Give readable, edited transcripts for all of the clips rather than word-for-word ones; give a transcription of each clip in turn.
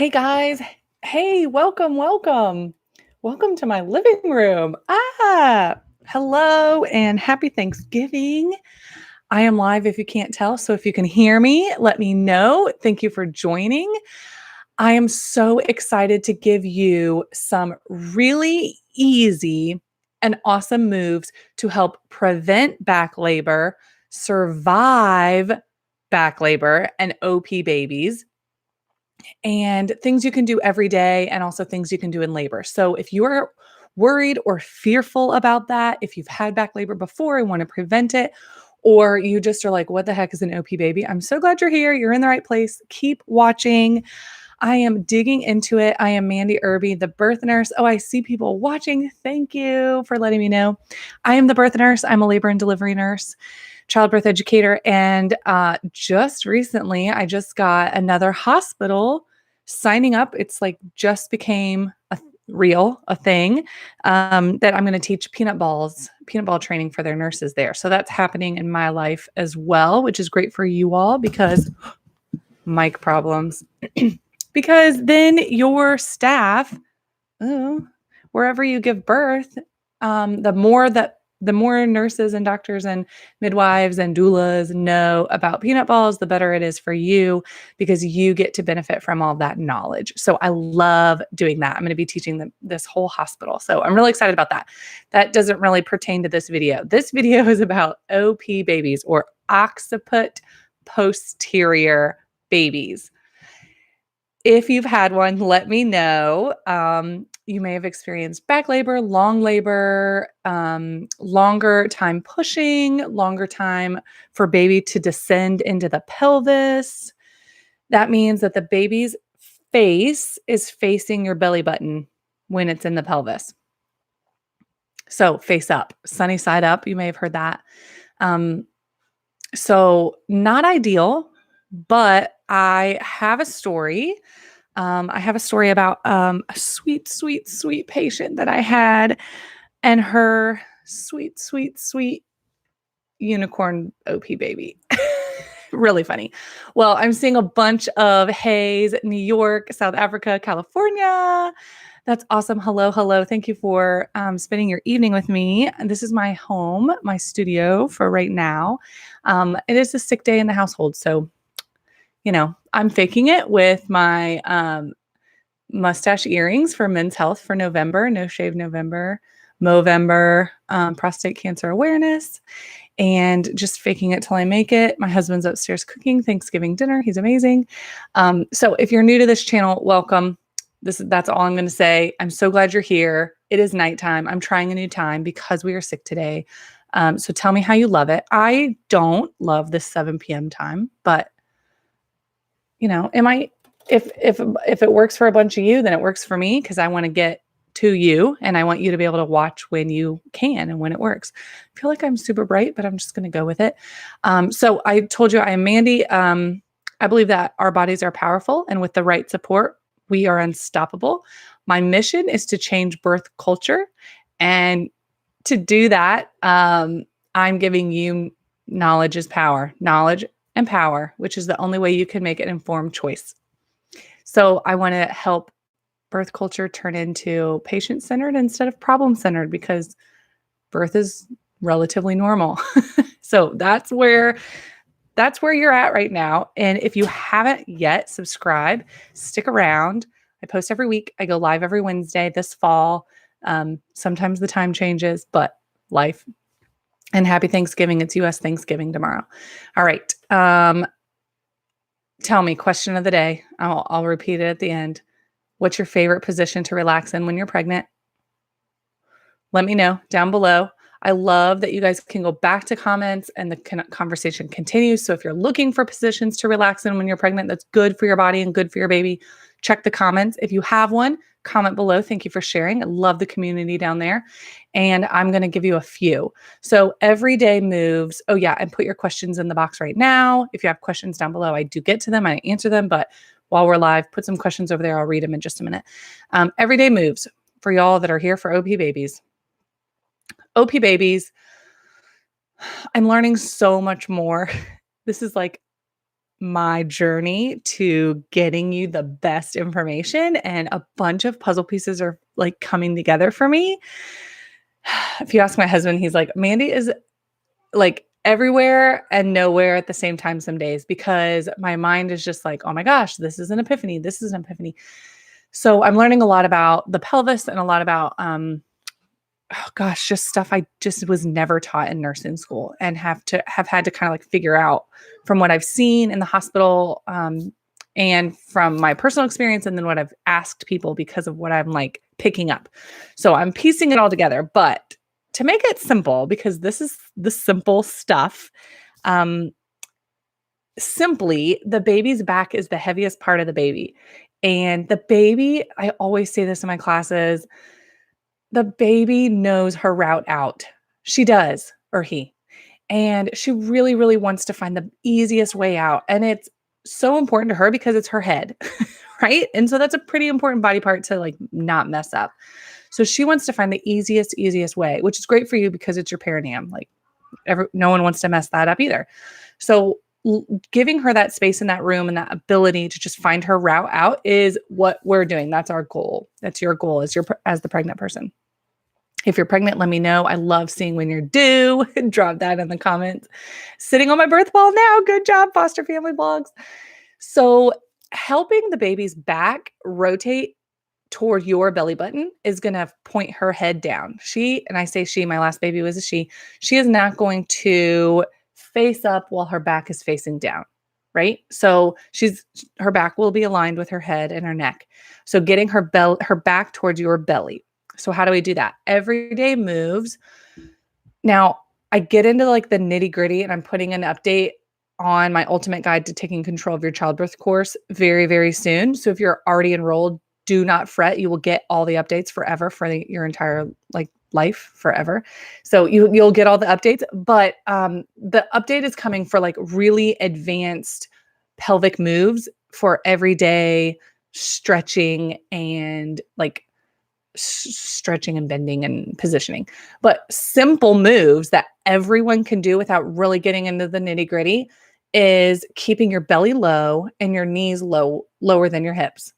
Hey guys. Hey, welcome, welcome. Welcome to my living room. Hello and happy Thanksgiving. I am live if you can't tell. So if you can hear me, let me know. Thank you for joining. I am so excited to give you some really easy and awesome moves to help prevent back labor, survive back labor, and OP babies and things you can do every day and also things you can do in labor. So if you're worried or fearful about that, if you've had back labor before and want to prevent it, or you just are like, what the heck is an OP baby? I'm so glad you're here. You're in the right place. Keep watching. I am digging into it. I am Mandy Irby, the birth nurse. Oh, I see people watching. Thank you for letting me know. I am the birth nurse. I'm a labor and delivery nurse, childbirth educator. And just recently, I just got another hospital signing up. It's like just became a thing that I'm going to teach peanut ball training for their nurses there. So that's happening in my life as well, which is great for you all because mic problems. Because then your staff, wherever you give birth, the more nurses and doctors and midwives and doulas know about peanut balls, the better it is for you because you get to benefit from all that knowledge. So I love doing that. I'm going to be teaching them this whole hospital. So I'm really excited about that. That doesn't really pertain to this video. This video is about OP babies or occiput posterior babies. If you've had one, let me know. You may have experienced back labor, long labor, longer time pushing, longer time for baby to descend into the pelvis. That means that the baby's face is facing your belly button when it's in the pelvis. So face up, sunny side up. You may have heard that. So not ideal, but I have a story. I have a story about a sweet, sweet, sweet patient that I had and her sweet, sweet, sweet unicorn OP baby. Really funny. Well, I'm seeing a bunch of hays, New York, South Africa, California. That's awesome. Hello, hello. Thank you for spending your evening with me. This is my home, my studio for right now. It is a sick day in the household. So, I'm faking it with my mustache earrings for Men's Health for November, No Shave November, Movember, prostate cancer awareness, and just faking it till I make it. My husband's upstairs cooking Thanksgiving dinner. He's amazing. So if you're new to this channel, welcome. That's all I'm going to say. I'm so glad you're here. It is nighttime. I'm trying a new time because we are sick today. So tell me how you love it. I don't love this 7 p.m. time, but if it works for a bunch of you, then it works for me because I want to get to you and I want you to be able to watch when you can and when it works. I feel like I'm super bright, but I'm just going to go with it. So I told you I am Mandy. I believe that our bodies are powerful and with the right support, we are unstoppable. My mission is to change birth culture. And to do that, I'm giving you knowledge is power, knowledge and power, which is the only way you can make an informed choice. So I want to help birth culture turn into patient-centered instead of problem-centered because birth is relatively normal. So that's where you're at right now. And if you haven't yet, subscribe, stick around. I post every week. I go live every Wednesday this fall. Sometimes the time changes, but life. And happy Thanksgiving. It's U.S. Thanksgiving tomorrow. All right. Tell me, question of the day. I'll repeat it at the end. What's your favorite position to relax in when you're pregnant? Let me know down below. I love that you guys can go back to comments and the conversation continues. So if you're looking for positions to relax in when you're pregnant, that's good for your body and good for your baby, check the comments. If you have one, comment below. Thank you for sharing. I love the community down there. And I'm going to give you a few. So everyday moves. Oh yeah. And put your questions in the box right now. If you have questions down below, I do get to them. I answer them. But while we're live, put some questions over there. I'll read them in just a minute. Everyday moves for y'all that are here for OP babies. OP babies. I'm learning so much more. This is like my journey to getting you the best information, and a bunch of puzzle pieces are like coming together for me. If you ask my husband, he's like, Mandy is like everywhere and nowhere at the same time some days, because my mind is just like, oh my gosh, this is an epiphany. This is an epiphany. So I'm learning a lot about the pelvis and a lot about, oh gosh, just stuff I just was never taught in nursing school, and have had to kind of like figure out from what I've seen in the hospital, and from my personal experience, and then what I've asked people because of what I'm like picking up. So I'm piecing it all together, but to make it simple, because this is the simple stuff. Um, Simply, the baby's back is the heaviest part of the baby. And the baby, I always say this in my classes, the baby knows her route out. She does, or he. And she really, really wants to find the easiest way out. And it's so important to her because it's her head, right? And so that's a pretty important body part to like not mess up. So she wants to find the easiest way, which is great for you because it's your perineum. Like no one wants to mess that up either. So giving her that space in that room and that ability to just find her route out is what we're doing. That's our goal. That's your goal as the pregnant person. If you're pregnant, let me know. I love seeing when you're due. Drop that in the comments. Sitting on my birth ball now. Good job, Foster Family Blogs. So helping the baby's back rotate toward your belly button is going to point her head down. And I say she, my last baby was a she is not going to face up while her back is facing down, right? So her back will be aligned with her head and her neck. So getting her back towards your belly. So how do we do that? Everyday moves. Now, I get into like the nitty gritty, and I'm putting an update on my ultimate guide to taking control of your childbirth course very, very soon. So if you're already enrolled, do not fret. You will get all the updates forever for your entire like life forever. So you'll get all the updates, but the update is coming for like really advanced pelvic moves for everyday stretching and like stretching and bending and positioning, but simple moves that everyone can do without really getting into the nitty gritty is keeping your belly low and your knees lower than your hips,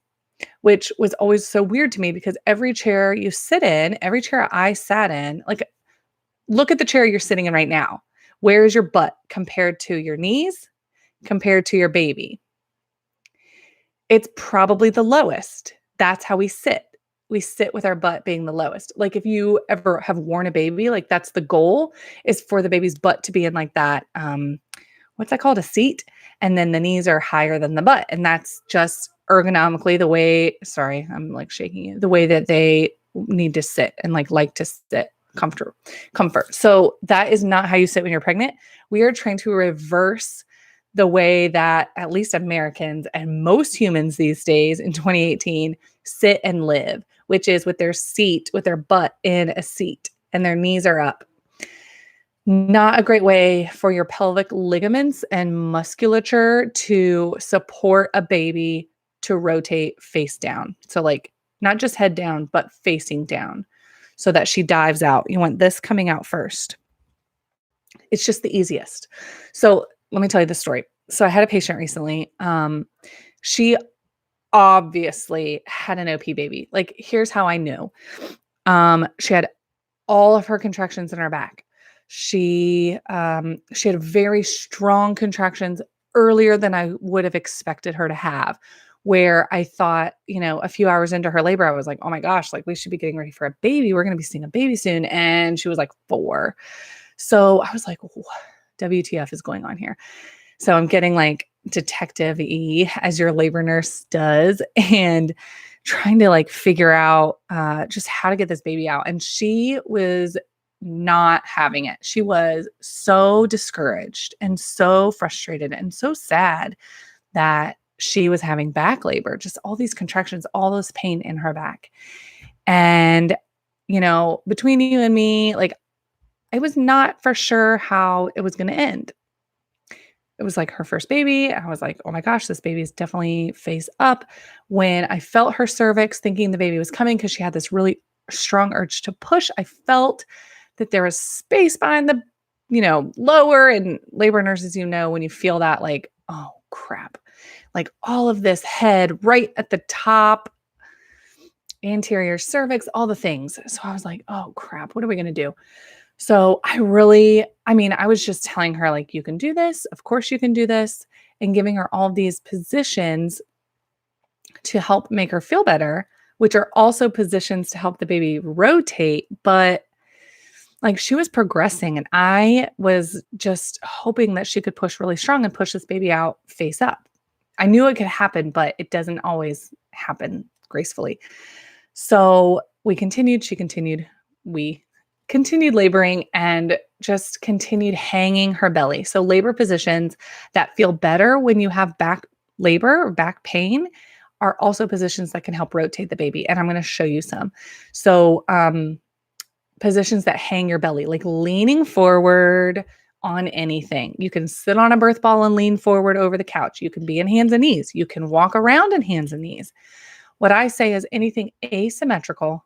which was always so weird to me because every chair you sit in, every chair I sat in, like look at the chair you're sitting in right now. Where is your butt compared to your knees, compared to your baby? It's probably the lowest. That's how we sit. We sit with our butt being the lowest. Like if you ever have worn a baby, like that's the goal, is for the baby's butt to be in like that, what's that called? A seat. And then the knees are higher than the butt. And that's just ergonomically the way, sorry, I'm like shaking you, the way that they need to sit and like to sit comfort. So that is not how you sit when you're pregnant. We are trying to reverse the way that at least Americans and most humans these days in 2018 sit and live, which is with their butt in a seat and their knees are up. Not a great way for your pelvic ligaments and musculature to support a baby to rotate face down. So like not just head down, but facing down so that she dives out. You want this coming out first. It's just the easiest. So let me tell you the story. So I had a patient recently. She obviously had an OP baby. Like, here's how I knew. She had all of her contractions in her back. She had very strong contractions earlier than I would have expected her to have, where I thought, a few hours into her labor, I was like, oh my gosh, like we should be getting ready for a baby. We're going to be seeing a baby soon. And she was like 4. So I was like, WTF is going on here? So I'm getting like detective-y as your labor nurse does and trying to like figure out just how to get this baby out. And she was not having it. She was so discouraged and so frustrated and so sad that she was having back labor, just all these contractions, all this pain in her back. And, between you and me, like I was not for sure how it was going to end. It was like her first baby. I was like, oh my gosh, this baby is definitely face up. When I felt her cervix, thinking the baby was coming because she had this really strong urge to push, I felt that there was space behind the, lower, and labor nurses, when you feel that like, oh, crap. Like all of this head right at the top, anterior cervix, all the things. So I was like, oh crap, what are we going to do? So I was just telling her, like, you can do this. Of course, you can do this. And giving her all these positions to help make her feel better, which are also positions to help the baby rotate. But like she was progressing, and I was just hoping that she could push really strong and push this baby out face up. I knew it could happen, but it doesn't always happen gracefully. So she continued, we continued laboring and just continued hanging her belly. So labor positions that feel better when you have back labor or back pain are also positions that can help rotate the baby. And I'm going to show you some. So, positions that hang your belly, like leaning forward on anything. You can sit on a birth ball and lean forward over the couch. You can be in hands and knees. You can walk around in hands and knees. What I say is anything asymmetrical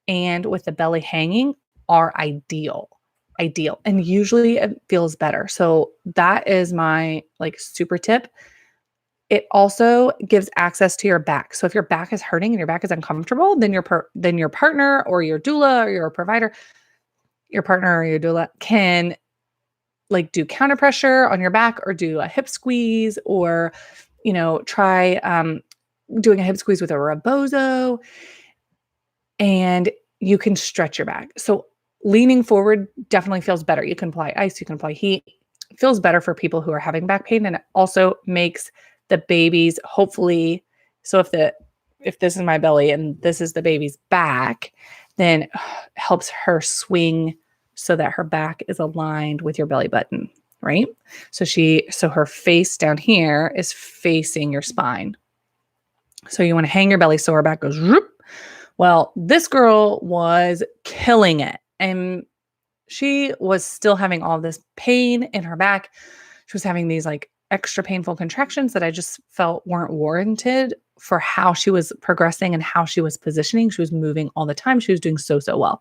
and with the belly hanging are ideal. Ideal. And usually it feels better. So that is my like super tip. It also gives access to your back. So if your back is hurting and your back is uncomfortable, then your partner or your doula or your provider, your partner or your doula can like do counter pressure on your back or do a hip squeeze or, try doing a hip squeeze with a rebozo, and you can stretch your back. So leaning forward definitely feels better. You can apply ice, you can apply heat. It feels better for people who are having back pain, and it also makes the babies hopefully, so if this is my belly and this is the baby's back, then helps her swing so that her back is aligned with your belly button, right? So her face down here is facing your spine. So you want to hang your belly so her back goes whoop. Well, this girl was killing it, and she was still having all this pain in her back. She was having these like extra painful contractions that I just felt weren't warranted for how she was progressing and how she was positioning. She was moving all the time. She was doing so well.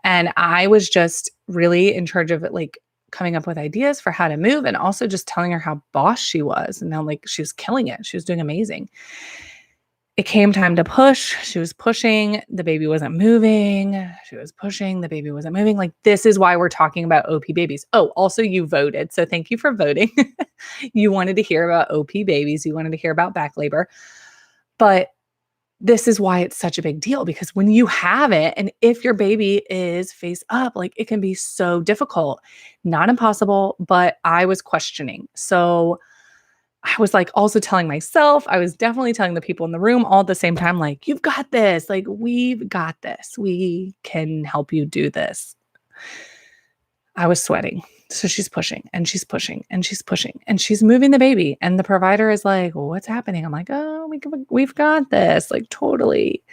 And I was just really in charge of it, like coming up with ideas for how to move and also just telling her how boss she was. And now like she was killing it. She was doing amazing. It came time to push. She was pushing. The baby wasn't moving. She was pushing. The baby wasn't moving. Like, this is why we're talking about OP babies. Oh, also you voted. So thank you for voting. You wanted to hear about OP babies. You wanted to hear about back labor. But this is why it's such a big deal, because when you have it, and if your baby is face up, like it can be so difficult, not impossible, but I was questioning. So I was like also telling myself, I was definitely telling the people in the room all at the same time, like, you've got this, like, we've got this. We can help you do this. I was sweating. So she's pushing and she's pushing and she's pushing and she's moving the baby. And the provider is like, well, what's happening? I'm like, oh, we've got this. Like, totally.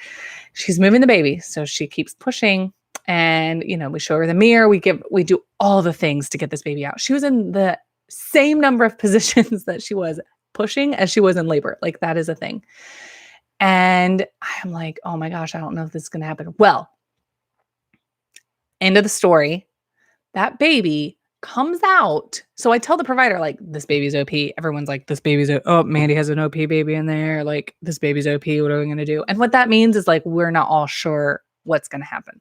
She's moving the baby. So she keeps pushing. And, we show her the mirror. We do all the things to get this baby out. She was in the same number of positions that she was pushing as she was in labor. Like, that is a thing. And I'm like, oh my gosh, I don't know if this is going to happen. Well, end of the story. That baby comes out. So I tell the provider, like, this baby's OP. Everyone's like, this baby's, oh, Mandy has an OP baby in there. Like, this baby's OP. What are we going to do? And what that means is, like, we're not all sure what's going to happen.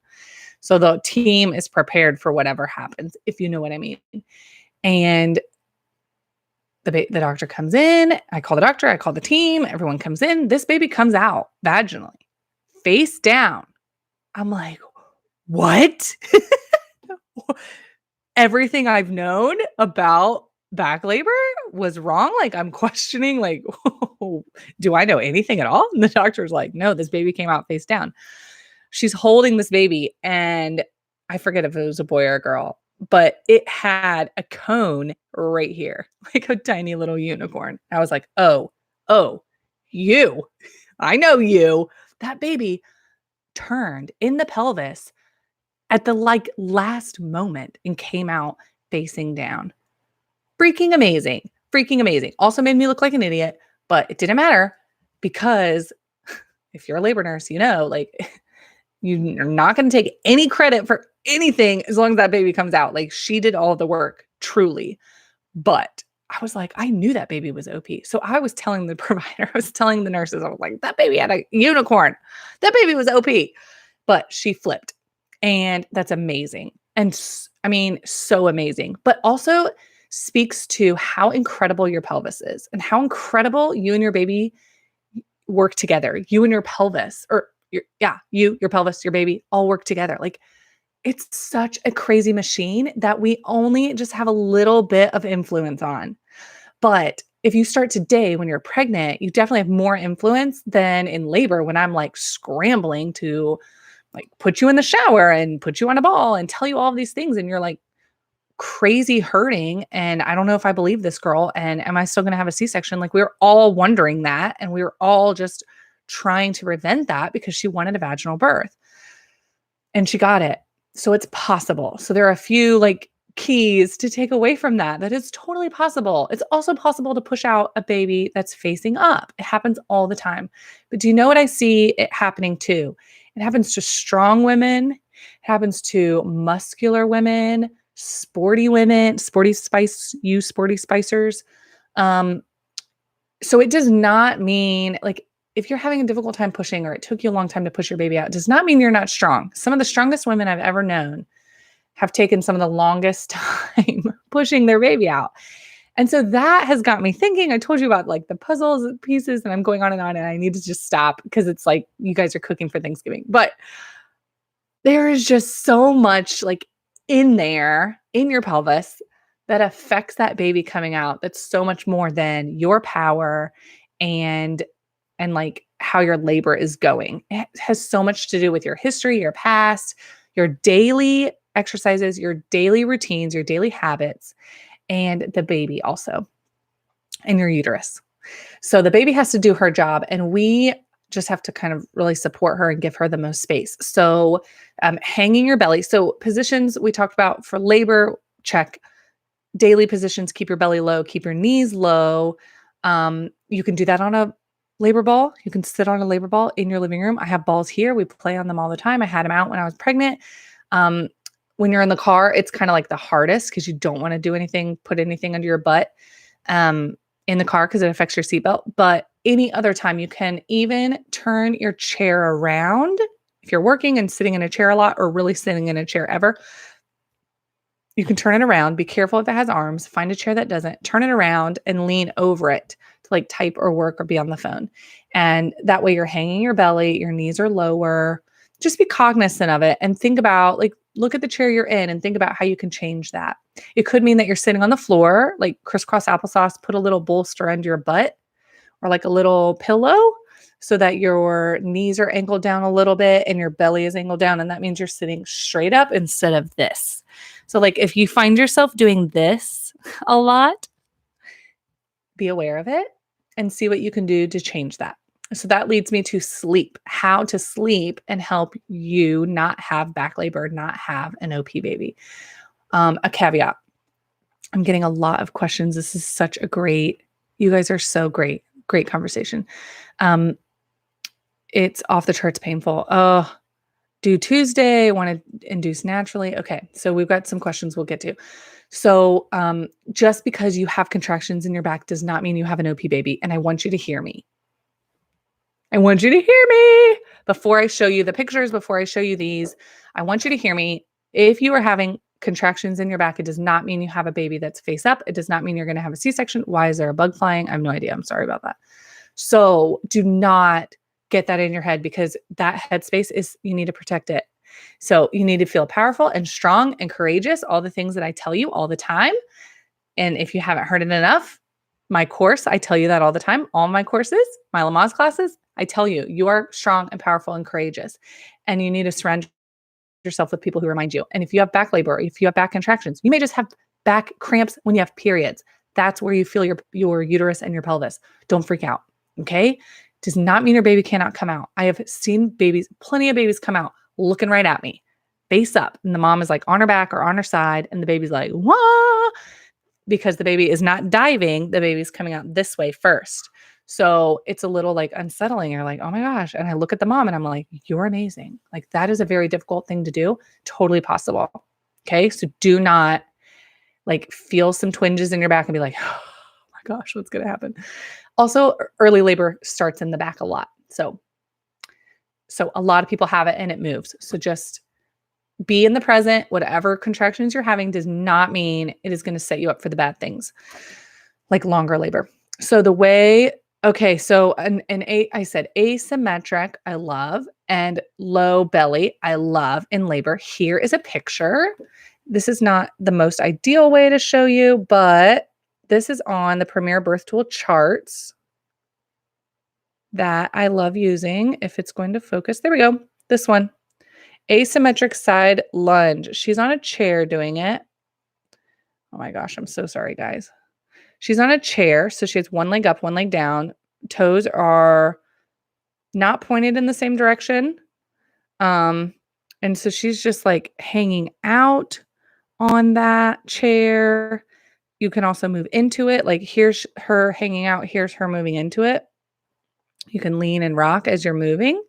So the team is prepared for whatever happens, if you know what I mean. And the doctor comes in. I call the doctor. I call the team. Everyone comes in. This baby comes out vaginally, face down. I'm like, what? Everything I've known about back labor was wrong. Like, I'm questioning, like, do I know anything at all? And the doctor's like, no, this baby came out face down. She's holding this baby, and I forget if it was a boy or a girl, but it had a cone right here, like a tiny little unicorn. I was like, oh, you, I know you. That baby turned in the pelvis at the like last moment and came out facing down. Freaking amazing. Freaking amazing. Also made me look like an idiot, but it didn't matter, because if you're a labor nurse, like, you're not going to take any credit for anything as long as that baby comes out. Like, she did all the work, truly. But I was like, I knew that baby was OP. So I was telling the provider, I was telling the nurses, I was like, that baby had a unicorn. That baby was OP. But she flipped. And that's amazing. And I mean, so amazing, but also speaks to how incredible your pelvis is and how incredible you and your baby work together. You and your pelvis, or your pelvis, your baby all work together. Like, it's such a crazy machine that we only just have a little bit of influence on. But if you start today when you're pregnant, you definitely have more influence than in labor when I'm like scrambling to like put you in the shower and put you on a ball and tell you all of these things. And you're like crazy hurting. And I don't know if I believe this girl. And am I still going to have a C-section? Like, we were all wondering that. And we were all just trying to prevent that because she wanted a vaginal birth and she got it. So it's possible. So there are a few like keys to take away from that. That is totally possible. It's also possible to push out a baby that's facing up. It happens all the time. But do you know what I see it happening too? It happens to strong women. It happens to muscular women, sporty women, sporty spicers. So it does not mean like if you're having a difficult time pushing or it took you a long time to push your baby out, it does not mean you're not strong. Some of the strongest women I've ever known have taken some of the longest time pushing their baby out. And so that has got me thinking. I told you about like the puzzles pieces and I'm going on and I need to just stop because it's like you guys are cooking for Thanksgiving. But there is just so much like in there, in your pelvis that affects that baby coming out. That's so much more than your power and like how your labor is going. It has so much to do with your history, your past, your daily exercises, your daily routines, your daily habits, and the baby also, and your uterus. So the baby has to do her job, and we just have to kind of really support her and give her the most space. So hanging your belly. So positions we talked about for labor, check. Daily positions, keep your belly low, keep your knees low. You can do that on a labor ball. You can sit on a labor ball in your living room. I have balls here. We play on them all the time. I had them out when I was pregnant. When you're in the car, it's kind of like the hardest because you don't want to do anything, put anything under your butt in the car because it affects your seatbelt. But any other time, you can even turn your chair around. If you're working and sitting in a chair a lot or really sitting in a chair ever, you can turn it around. Be careful if it has arms. Find a chair that doesn't. Turn it around and lean over it to like type or work or be on the phone. And that way you're hanging your belly, your knees are lower. Just be cognizant of it and think about like, look at the chair you're in and think about how you can change that. It could mean that you're sitting on the floor, like crisscross applesauce, put a little bolster under your butt or like a little pillow so that your knees are angled down a little bit and your belly is angled down. And that means you're sitting straight up instead of this. So like if you find yourself doing this a lot, be aware of it and see what you can do to change that. So that leads me to sleep, how to sleep and help you not have back labor, not have an OP baby. A caveat. I'm getting a lot of questions. This is such a you guys are so great. Great conversation. It's off the charts painful. Oh, due Tuesday, want to induce naturally. Okay. So we've got some questions we'll get to. So just because you have contractions in your back does not mean you have an OP baby. And I want you to hear me. I want you to hear me before I show you the pictures, before I show you these. I want you to hear me. If you are having contractions in your back, it does not mean you have a baby that's face up. It does not mean you're going to have a C-section. Why is there a bug flying? I have no idea. I'm sorry about that. So do not get that in your head because that headspace is, you need to protect it. So you need to feel powerful and strong and courageous, all the things that I tell you all the time. And if you haven't heard it enough, my course, I tell you that all the time. All my courses, my Lamaze classes, I tell you, you are strong and powerful and courageous. And you need to surround yourself with people who remind you. And if you have back labor, if you have back contractions, you may just have back cramps when you have periods. That's where you feel your uterus and your pelvis. Don't freak out. Okay. Does not mean your baby cannot come out. I have seen plenty of babies come out looking right at me, face up. And the mom is like on her back or on her side. And the baby's like, wah, because the baby is not diving. The baby's coming out this way first. So it's a little like unsettling. You're like, oh my gosh. And I look at the mom and I'm like, you're amazing. Like that is a very difficult thing to do. Totally possible. Okay. So do not like feel some twinges in your back and be like, gosh, what's going to happen? Also, early labor starts in the back a lot. So a lot of people have it and it moves. So just be in the present. Whatever contractions you're having does not mean it is going to set you up for the bad things, like longer labor. So the way, okay, so I said asymmetric, I love, and low belly, I love in labor. Here is a picture. This is not the most ideal way to show you, but this is on the Premier Birth Tool charts that I love using. If it's going to focus, there we go. This one, asymmetric side lunge. She's on a chair doing it. Oh my gosh, I'm so sorry, guys. She's on a chair, so she has one leg up, one leg down. Toes are not pointed in the same direction. And so she's just like hanging out on that chair. You can also move into it. Like here's her hanging out, here's her moving into it. You can lean and rock as you're moving.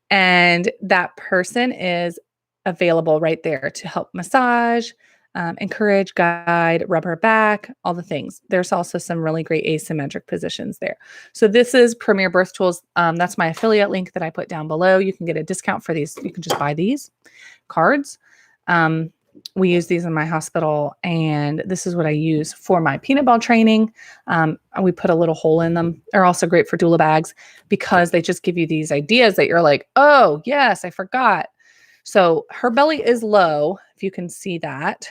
And that person is available right there to help massage, encourage, guide, rub her back, all the things. There's also some really great asymmetric positions there. So this is Premier Birth Tools. That's my affiliate link that I put down below. You can get a discount for these. You can just buy these cards. We use these in my hospital, and this is what I use for my peanut ball training. We put a little hole in them. They're also great for doula bags because they just give you these ideas that you're like, oh, yes, I forgot. So her belly is low, if you can see that,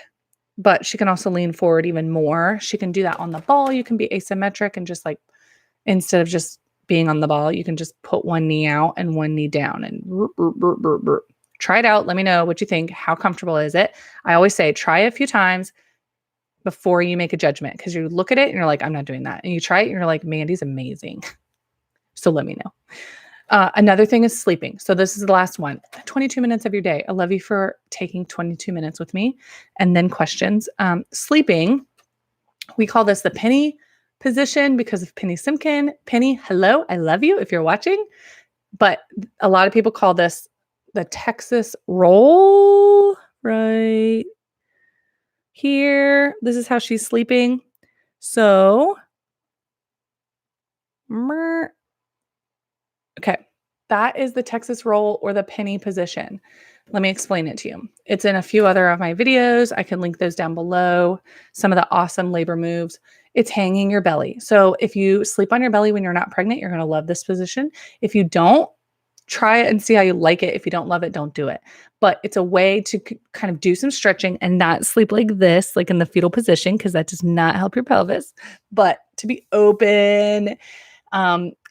but she can also lean forward even more. She can do that on the ball. You can be asymmetric and just like, instead of just being on the ball, you can just put one knee out and one knee down and try it out. Let me know what you think. How comfortable is it? I always say try it a few times before you make a judgment, because you look at it and you're like, I'm not doing that. And you try it and you're like, Mandy's amazing. So let me know. Another thing is sleeping. So this is the last one. 22 minutes of your day. I love you for taking 22 minutes with me. And then questions. Sleeping, we call this the penny position because of Penny Simkin. Penny, hello. I love you if you're watching. But a lot of people call this the Texas roll right here. This is how she's sleeping. So, okay, that is the Texas roll or the penny position. Let me explain it to you. It's in a few other of my videos. I can link those down below. Some of the awesome labor moves. It's hanging your belly. So if you sleep on your belly when you're not pregnant, you're going to love this position. If you don't, try it and see how you like it. If you don't love it, don't do it. But it's a way to kind of do some stretching and not sleep like this, like in the fetal position, because that does not help your pelvis, but to be open.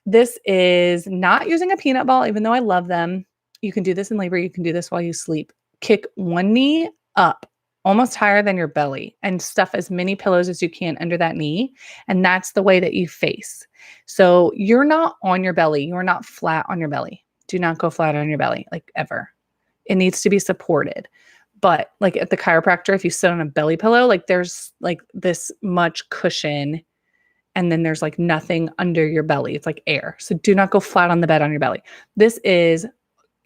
This is not using a peanut ball, even though I love them. You can do this in labor. You can do this while you sleep. Kick one knee up, almost higher than your belly, and stuff as many pillows as you can under that knee. And that's the way that you face. So you're not on your belly. You're not flat on your belly. Do not go flat on your belly, like ever. It needs to be supported. But like at the chiropractor, if you sit on a belly pillow, like there's like this much cushion and then there's like nothing under your belly. It's like air. So do not go flat on the bed on your belly. This is,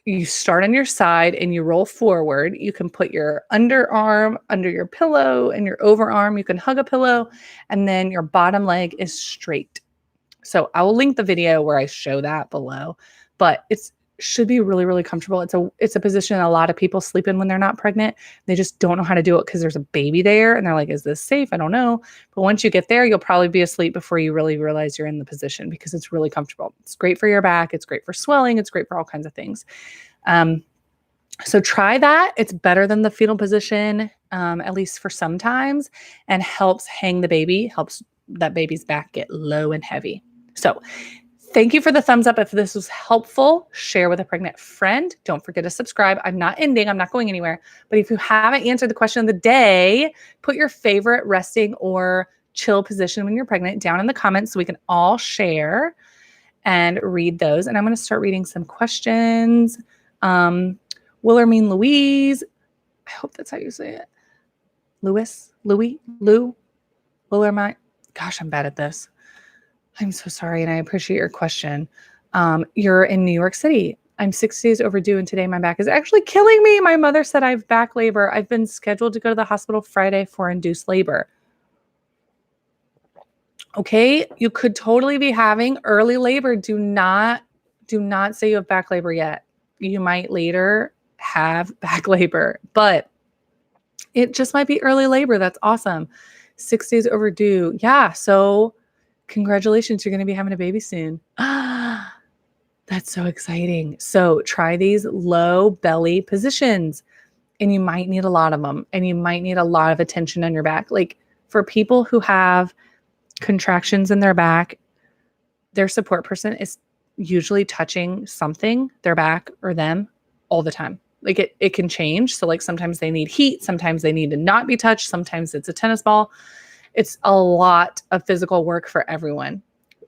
you start on your side and you roll forward. You can put your underarm under your pillow and your overarm. You can hug a pillow and then your bottom leg is straight. So I will link the video where I show that below, but should be really, really comfortable. It's a position a lot of people sleep in when they're not pregnant. They just don't know how to do it because there's a baby there and they're like, is this safe? I don't know. But once you get there, you'll probably be asleep before you really realize you're in the position because it's really comfortable. It's great for your back. It's great for swelling. It's great for all kinds of things. So try that. It's better than the fetal position, at least for sometimes, and helps hang the baby, helps that baby's back get low and heavy. So thank you for the thumbs up. If this was helpful, share with a pregnant friend. Don't forget to subscribe. I'm not ending. I'm not going anywhere. But if you haven't answered the question of the day, put your favorite resting or chill position when you're pregnant down in the comments so we can all share and read those. And I'm going to start reading some questions. Willermine Louise. I hope that's how you say it. Lou, Willermine. Gosh, I'm bad at this. I'm so sorry, and I appreciate your question. You're in New York City. I'm 6 days overdue, and today my back is actually killing me. My mother said I have back labor. I've been scheduled to go to the hospital Friday for induced labor. Okay, you could totally be having early labor. Do not say you have back labor yet. You might later have back labor, but it just might be early labor. That's awesome. 6 days overdue. Yeah, so congratulations, you're going to be having a baby soon. That's so exciting. So try these low belly positions, and you might need a lot of them, and you might need a lot of attention on your back. Like for people who have contractions in their back, their support person is usually touching something, their back or them, all the time. Like it can change. So like sometimes they need heat, sometimes they need to not be touched, sometimes it's a tennis ball. It's a lot of physical work for everyone.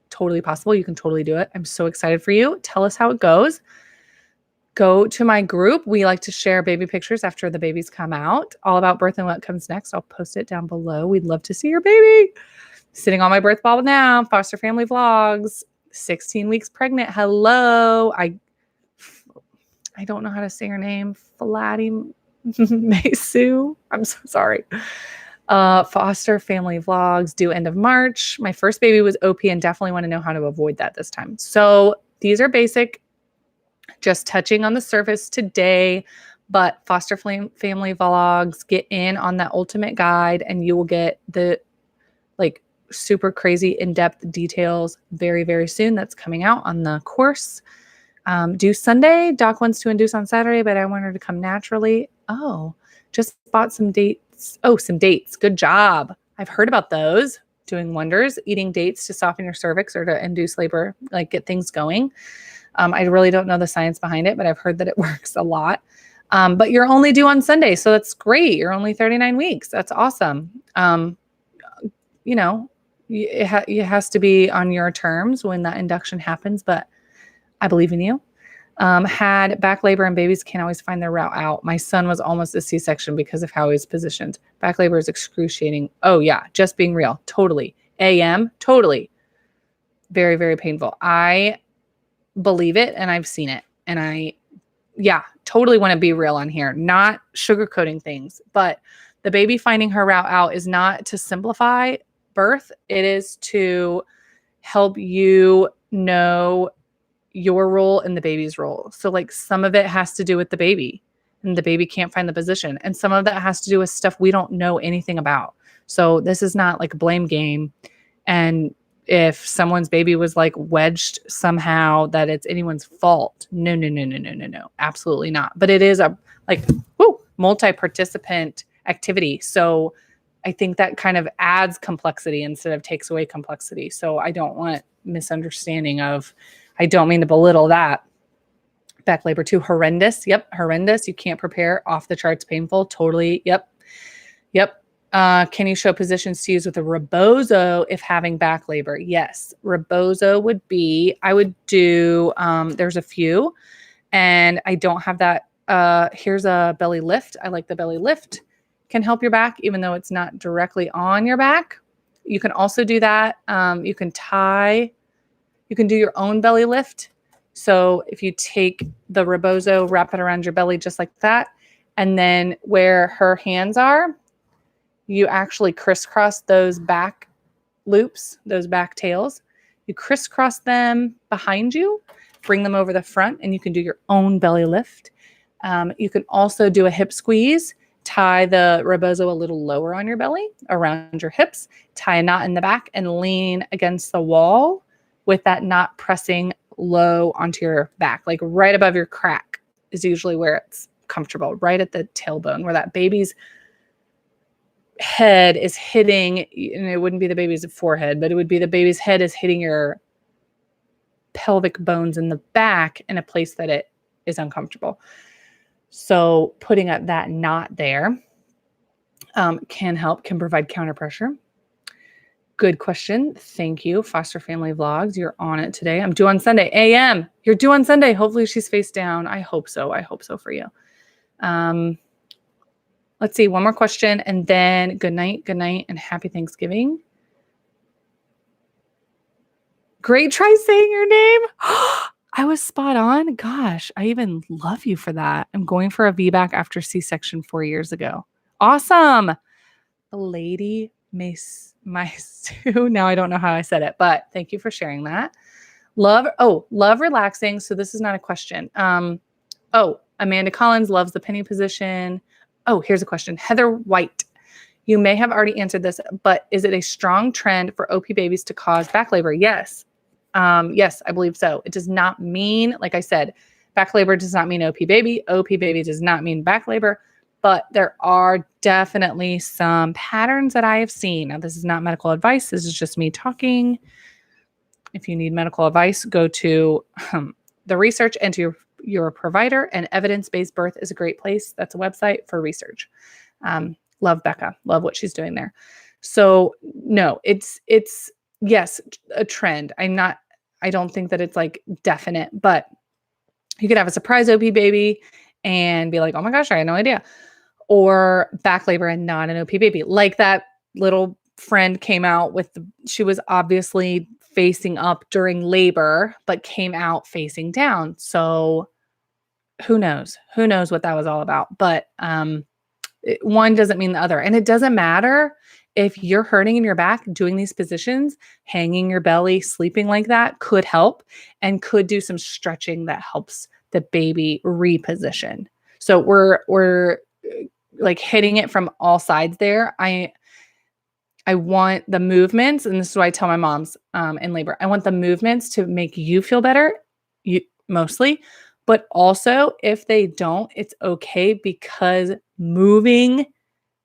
Totally possible. You can totally do it. I'm so excited for you. Tell us how it goes. Go to my group. We like to share baby pictures after the babies come out, all about birth and what comes next. I'll post it down below. We'd love to see your baby. Sitting on my birth ball now, foster family vlogs, 16 weeks pregnant. Hello. I don't know how to say her name. Falati Mesu. I'm so sorry. Foster family vlogs due end of March. My first baby was OP and definitely want to know how to avoid that this time. So these are basic, just touching on the surface today, but foster family vlogs, get in on that ultimate guide and you will get the like super crazy in-depth details very, very soon. That's coming out on the course. Due Sunday. Doc wants to induce on Saturday, but I want her to come naturally. Oh, just bought some dates. Oh, some dates. Good job. I've heard about those doing wonders. Eating dates to soften your cervix or to induce labor, like get things going. I really don't know the science behind it, but I've heard that it works a lot. But you're only due on Sunday, so that's great. You're only 39 weeks. That's awesome. You know, it has to be on your terms when that induction happens, but I believe in you. Had back labor and babies can't always find their route out. My son was almost a C-section because of how he was positioned. Back labor is excruciating. Oh yeah, just being real. Totally. AM, totally. Very, very painful. I believe it and I've seen it. And totally want to be real on here, not sugarcoating things, but the baby finding her route out is not to simplify birth. It is to help you know your role and the baby's role. So like some of it has to do with the baby and the baby can't find the position. And some of that has to do with stuff we don't know anything about. So this is not like a blame game. And if someone's baby was like wedged somehow that it's anyone's fault. No. Absolutely not. But it is a multi-participant activity. So I think that kind of adds complexity instead of takes away complexity. So I don't want misunderstanding of, I don't mean to belittle that. Back labor too, horrendous. Yep, horrendous. You can't prepare, off the charts, painful. Totally. Yep. Can you show positions to use with a rebozo if having back labor? Yes. Rebozo would be, I would do, there's a few, and I don't have that. Here's a belly lift. I like the belly lift. Can help your back, even though it's not directly on your back. You can also do that. You can do your own belly lift. So if you take the rebozo, wrap it around your belly just like that, and then where her hands are, you actually crisscross those back loops, those back tails. You crisscross them behind you, bring them over the front, and you can do your own belly lift. You can also do a hip squeeze. Tie the rebozo a little lower on your belly, around your hips, tie a knot in the back, and lean against the wall with that knot pressing low onto your back, like right above your crack is usually where it's comfortable, right at the tailbone, where that baby's head is hitting, and it wouldn't be the baby's forehead, but it would be the baby's head is hitting your pelvic bones in the back in a place that it is uncomfortable. So putting up that knot there can help, can provide counter pressure. Good question. Thank you. Foster family vlogs. You're on it today. I'm due on Sunday. AM. You're due on Sunday. Hopefully she's face down. I hope so. I hope so for you. Let's see. One more question and then good night, and happy Thanksgiving. Great try saying your name. I was spot on. Gosh, I even love you for that. I'm going for a VBAC after C-section 4 years ago. Awesome. Lady my Sue. Now I don't know how I said it, but thank you for sharing that. Love relaxing. So this is not a question. Amanda Collins loves the penny position. Oh, here's a question. Heather White. You may have already answered this, but is it a strong trend for OP babies to cause back labor? Yes. Yes, I believe so. It does not mean, like I said, back labor does not mean OP baby. OP baby does not mean back labor, but there are definitely some patterns that I have seen. Now, this is not medical advice. This is just me talking. If you need medical advice, go to the research and to your provider, and evidence-based birth is a great place. That's a website for research. Love Becca. Love what she's doing there. So no, it's yes, a trend. I don't think that it's like definite, but you could have a surprise OP baby and be like, oh my gosh, I had no idea. Or back labor and not an OP baby. Like that little friend came out with she was obviously facing up during labor, but came out facing down. So who knows? Who knows what that was all about? But one doesn't mean the other. And it doesn't matter if you're hurting in your back, doing these positions, hanging your belly, sleeping like that could help and could do some stretching that helps the baby reposition. So we're like hitting it from all sides there. I want the movements, and this is what I tell my moms in labor. I want the movements to make you feel better, mostly, but also if they don't, it's okay because moving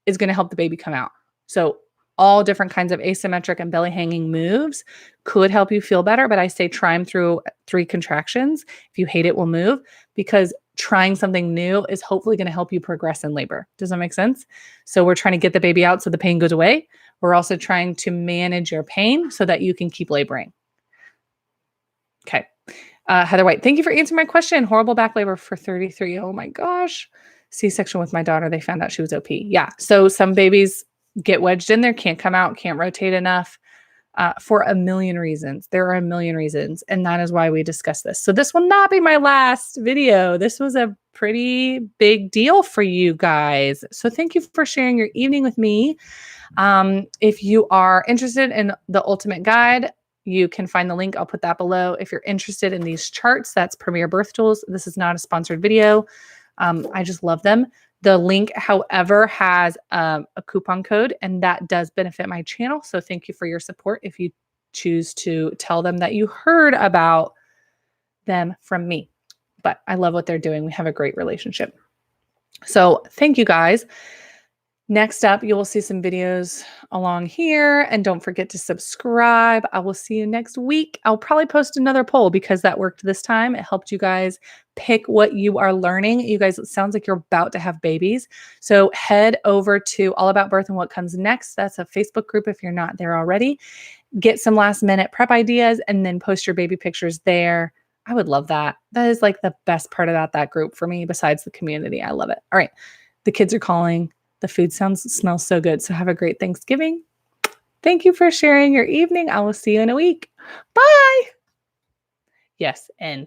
is going to help the baby come out. So all different kinds of asymmetric and belly hanging moves could help you feel better, but I say try them through 3 contractions. If you hate it, we'll move, because trying something new is hopefully going to help you progress in labor. Does that make sense? So we're trying to get the baby out so the pain goes away. We're also trying to manage your pain so that you can keep laboring. Okay. Heather White, thank you for answering my question. Horrible back labor for 33. Oh my gosh. C-section with my daughter. They found out she was OP. Yeah. So some babies get wedged in there, can't come out, can't rotate enough for a million reasons. There are a million reasons. And that is why we discuss this. So this will not be my last video. This was a pretty big deal for you guys. So thank you for sharing your evening with me. If you are interested in the ultimate guide, you can find the link. I'll put that below. If you're interested in these charts, that's Premier Birth Tools. This is not a sponsored video. I just love them. The link, however, has a coupon code, and that does benefit my channel. So thank you for your support if you choose to tell them that you heard about them from me. But I love what they're doing. We have a great relationship. So thank you guys. Next up, you will see some videos along here, and don't forget to subscribe. I will see you next week. I'll probably post another poll because that worked this time. It helped you guys pick what you are learning. You guys, it sounds like you're about to have babies. So head over to All About Birth and What Comes Next. That's a Facebook group if you're not there already. Get some last minute prep ideas and then post your baby pictures there. I would love that. That is like the best part about that group for me besides the community. I love it. All right. The kids are calling. The food smells so good. So have a great Thanksgiving. Thank you for sharing your evening. I will see you in a week. Bye. Yes, end.